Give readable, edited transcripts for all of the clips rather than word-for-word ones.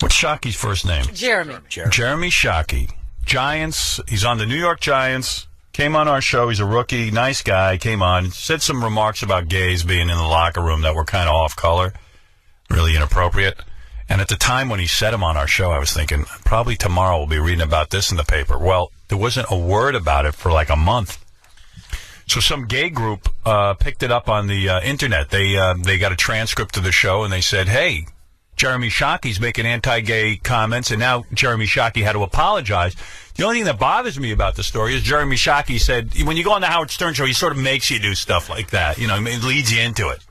What's Shockey's first name? Jeremy. Jeremy Shockey. Giants. He's on the New York Giants. Came on our show. He's a rookie. Nice guy. Came on. Said some remarks about gays being in the locker room that were kind of off color. Really inappropriate. And at the time when he said them on our show, I was thinking, probably tomorrow we'll be reading about this in the paper. Well, there wasn't a word about it for like a month. So some gay group picked it up on the internet. They got a transcript of the show, and they said, hey, Jeremy Shockey's making anti-gay comments, and now Jeremy Shockey had to apologize. The only thing that bothers me about the story is Jeremy Shockey said, when you go on the Howard Stern show, he sort of makes you do stuff like that. You know, it leads you into it.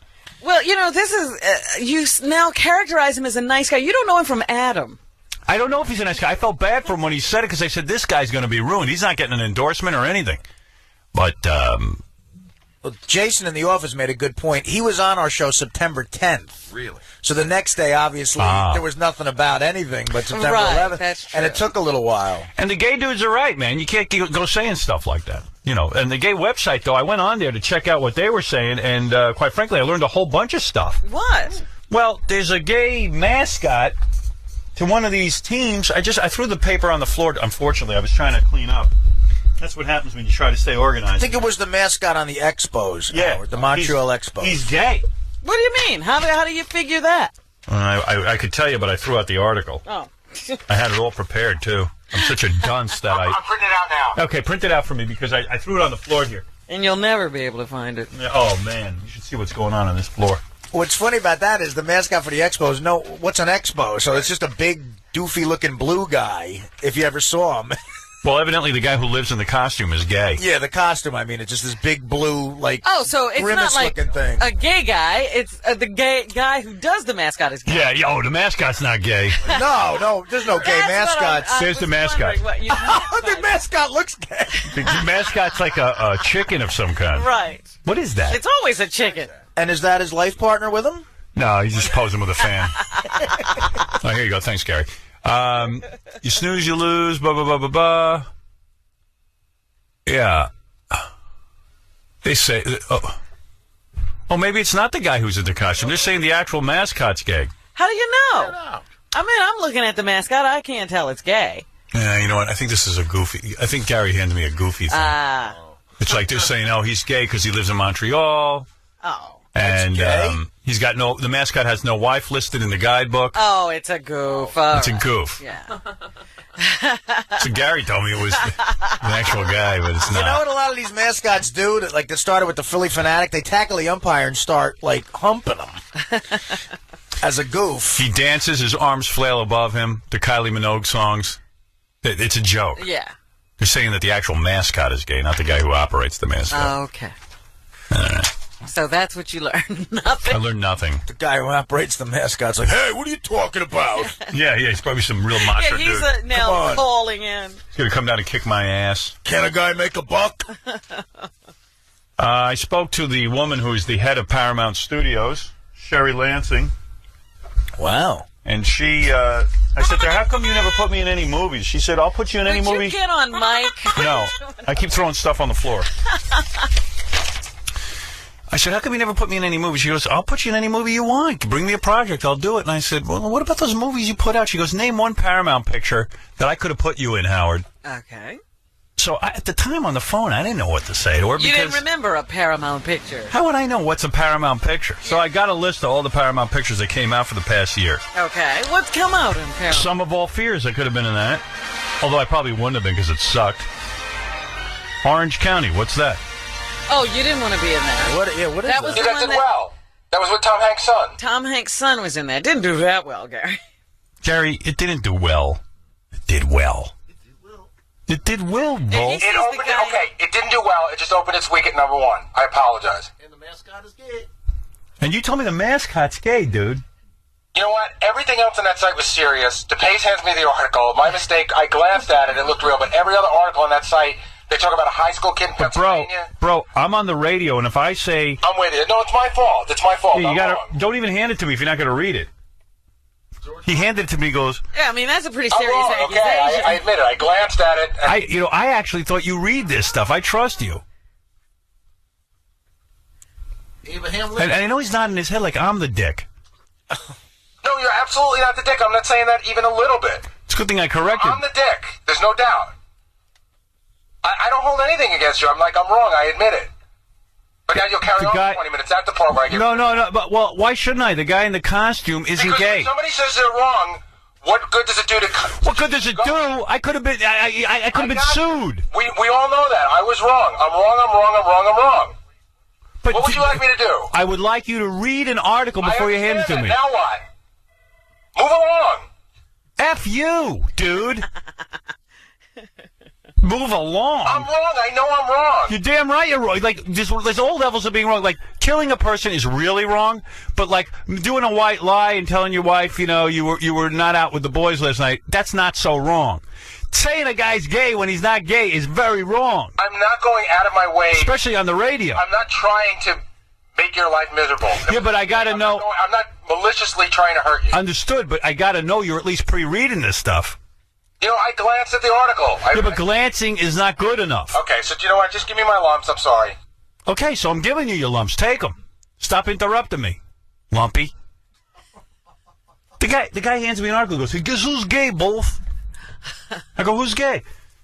Well, you know, this is, you now characterize him as a nice guy. You don't know him from Adam. I don't know if he's a nice guy. I felt bad for him when he said it because I said, this guy's going to be ruined. He's not getting an endorsement or anything. But, well, Jason in the office made a good point. He was on our show September 10th. Really? So the next day, obviously, there was nothing about anything but September 11th. That's true. And it took a little while. And the gay dudes are right, man. You can't go saying stuff like that. You know, and the gay website, though, I went on there to check out what they were saying, and quite frankly, I learned a whole bunch of stuff. What? Well, there's a gay mascot to one of these teams. I threw the paper on the floor. Unfortunately, I was trying to clean up. That's what happens when you try to stay organized. I think it was the mascot on the Expos. Yeah. Howard, the Montreal Expos. He's gay. What do you mean? How do you figure that? I could tell you, but I threw out the article. Oh. I had it all prepared, too. I'm such a dunce that I'm printing it out now. Okay, print it out for me because I threw it on the floor here. And you'll never be able to find it. Oh, man. You should see what's going on this floor. What's funny about that is the mascot for the Expos, what's an Expo? So it's just a big, doofy-looking blue guy, if you ever saw him. Well, evidently the guy who lives in the costume is gay. Yeah, the costume, I mean, it's just this big blue, like, so it's not like thing. a gay guy. It's the gay guy who does the mascot is gay. Yeah, the mascot's not gay. No, there's no gay mascots. There's the mascot. The mascot looks gay. The mascot's like a chicken of some kind. Right. What is that? It's always a chicken. And is that his life partner with him? No, he's just posing with a fan. Oh, here you go. Thanks, Gary. You snooze, you lose, blah, blah, blah, blah, blah. Yeah. They say, oh, maybe it's not the guy who's in the costume. They're saying the actual mascot's gay. How do you know? I mean, I'm looking at the mascot. I can't tell it's gay. Yeah, you know what? I think this is a goofy. I think Gary handed me a goofy thing. It's like they're saying, oh, he's gay because he lives in Montreal. Oh. And he's got the mascot has no wife listed in the guidebook. Oh, it's a goof. It's a goof. Yeah. So Gary told me it was an actual guy, but it's not. You know what a lot of these mascots do? That started with the Philly Fanatic. They tackle the umpire and start, humping him as a goof. He dances, his arms flail above him, the Kylie Minogue songs. It's a joke. Yeah. They're saying that the actual mascot is gay, not the guy who operates the mascot. Okay. So that's what you learned. Nothing. I learned nothing. The guy who operates the mascot's like, hey, what are you talking about? Yeah, he's probably some real macho he's dude. now calling in. He's going to come down and kick my ass. Can a guy make a buck? I spoke to the woman who's the head of Paramount Studios, Sherry Lansing. Wow. And she, I said to her, how come you never put me in any movies? She said, I'll put you in any movie. Would you get on Mike? No. I keep throwing stuff on the floor. I said, how come you never put me in any movies? She goes, I'll put you in any movie you want. Bring me a project. I'll do it. And I said, well, what about those movies you put out? She goes, name one Paramount picture that I could have put you in, Howard. Okay. So at the time on the phone, I didn't know what to say to her. You didn't remember a Paramount picture. How would I know what's a Paramount picture? So I got a list of all the Paramount pictures that came out for the past year. Okay. What's come out in Paramount? Sum of All Fears that could have been in that. Although I probably wouldn't have been because it sucked. Orange County, what's that? Oh, you didn't want to be in that. What is that? That did well. That was with Tom Hanks' son. Tom Hanks' son was in that. Didn't do that well, Gary. Gary, it didn't do well. It did well. It did well, bro. It didn't do well. It just opened its week at #1. I apologize. And the mascot is gay. And you told me the mascot's gay, dude. You know what? Everything else on that site was serious. DePace hands me the article. My mistake. I glanced at it. It looked real. But every other article on that site, they talk about a high school kid in Pennsylvania. Bro, I'm on the radio, and if I say... I'm with you. No, it's my fault. It's my fault. Yeah, you gotta, don't even hand it to me if you're not going to read it. He handed it to me, goes... Yeah, I mean, that's a pretty serious accusation. Okay, I admit it. I glanced at it. I actually thought you read this stuff. I trust you. And I know he's nodding his head like I'm the dick. No, you're absolutely not the dick. I'm not saying that even a little bit. It's a good thing I corrected. I'm the dick. There's no doubt. I don't hold anything against you. I'm wrong. I admit it. But now you'll carry on for 20 minutes. At the part where I get... No. But, well, why shouldn't I? The guy in the costume isn't because gay. If somebody says they're wrong, what good does it do to... What good does it do? I could have been... I could have been sued. We all know that. I was wrong. I'm wrong. But what would you like me to do? I would like you to read an article before you hand it to me. Now what? Move along. F you, dude. Move along. I'm wrong. I know I'm wrong. You're damn right you're wrong. Like, there's all levels of being wrong. Like, killing a person is really wrong, but, like, doing a white lie and telling your wife, you know, you were not out with the boys last night, that's not so wrong. Saying a guy's gay when he's not gay is very wrong. I'm not going out of my way. Especially on the radio. I'm not trying to make your life miserable. Yeah, but I gotta know... I'm not maliciously trying to hurt you. Understood, but I gotta know you're at least pre-reading this stuff. You know, I glanced at the article. Yeah, but glancing is not good enough. Okay, so do you know what? Just give me my lumps. I'm sorry. Okay, so I'm giving you your lumps. Take them. Stop interrupting me, lumpy. The guy hands me an article and goes, "Guess who's gay, both?" I go, "Who's gay?"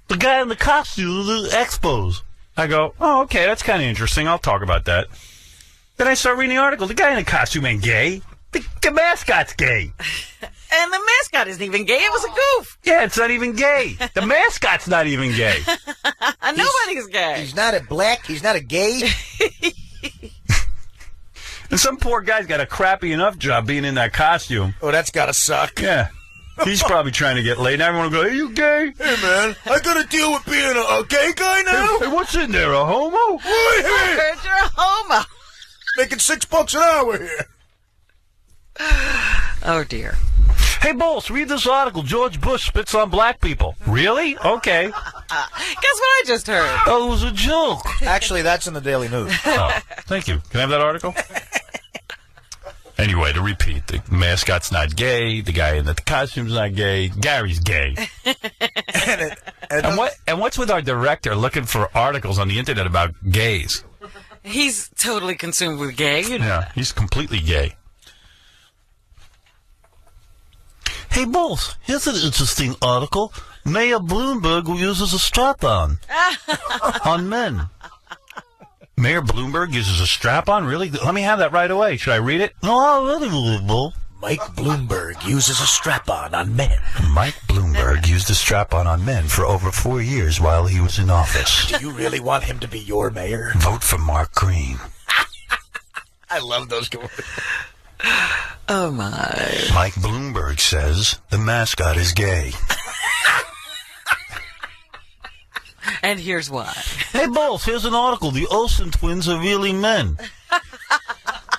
"The guy in the costume, the Expos." I go, "Oh, okay, that's kind of interesting. I'll talk about that." Then I start reading the article. The guy in the costume ain't gay. The mascot's gay. And the mascot isn't even gay. It was a goof. Yeah, it's not even gay. The mascot's not even gay. Nobody's gay. He's not a black. He's not a gay. And some poor guy's got a crappy enough job being in that costume. Oh, that's gotta suck. Yeah. He's probably trying to get laid. And everyone will go, "Are you gay?" Hey, man, I gotta deal with being a gay guy now? Hey, what's in there, a homo? I heard you're a homo. Making $6 an hour here. Oh, dear. Hey, Bulls, read this article. George Bush spits on black people. Really? Okay. Guess what I just heard? Oh, it was a joke. Actually, that's in the Daily News. Oh, thank you. Can I have that article? Anyway, to repeat, the mascot's not gay. The guy in the costume's not gay. Gary's gay. And what's with our director looking for articles on the internet about gays? He's totally consumed with gay. Yeah, he's completely gay. Hey, Bulls, here's an interesting article. Mayor Bloomberg uses a strap-on on men. Mayor Bloomberg uses a strap-on? Really? Let me have that right away. Should I read it? No, I really, Bull. Mike Bloomberg uses a strap-on on men. Mike Bloomberg used a strap-on on men for over 4 years while he was in office. Do you really want him to be your mayor? Vote for Mark Green. I love those commercials. Oh, my. Mike Bloomberg says the mascot is gay. And here's why. Hey, Bulls, here's an article. The Olsen twins are really men.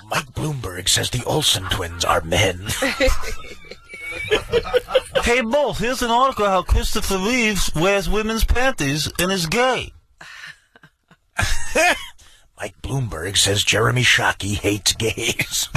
Mike Bloomberg says the Olsen twins are men. Hey, Bulls, here's an article how Christopher Reeves wears women's panties and is gay. Mike Bloomberg says Jeremy Shockey hates gays.